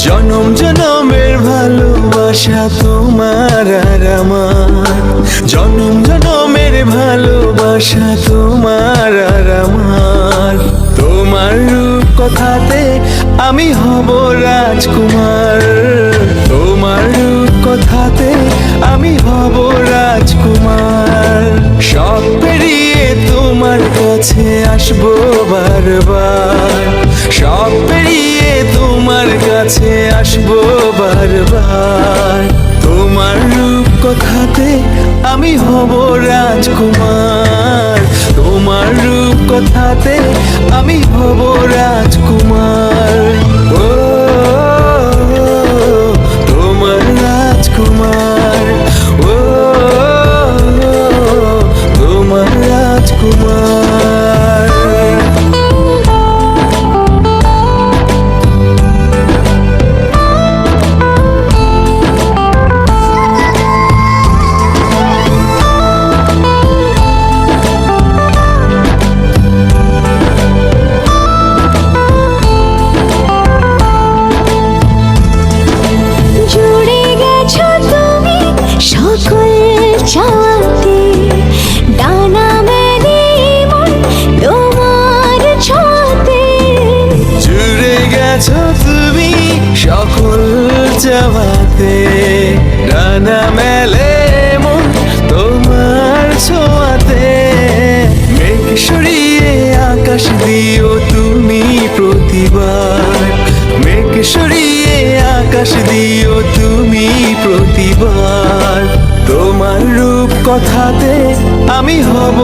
জনম জনমের ভালোবাসা তোমার আর আমার, জনম জনমের ভালোবাসা তোমার আর আমার। তোমার রূপ কথাতে আমি হব রাজকুমার, তোমার রূপ কথাতে আমি হব রাজকুমার। সব পেরিয়ে তোমার কাছে আসবো বারবার, সব পেরিয়ে তোমার কাছে আসবো বারবার। তোমার রূপ কথাতে আমি হব রাজকুমার, তোমার রূপ কথাতে আমি হব রাজকুমার। ও তোমার রাজকুমার, ও তোমার রাজকুমার। চাঁদে ডানা মেলে মন তোমার ছোঁয়াতে, জুড়ে গেছো তুমি সকল চাওয়াতে, ডানা মেলে মন তোমার ছোঁয়াতে। মেঘ সরিয়ে আকাশ দিও তুমি প্রতিবার, মেঘ সরিয়ে আকাশ দিও তুমি প্রতিবার। তোমার রূপ কথাতে আমি হব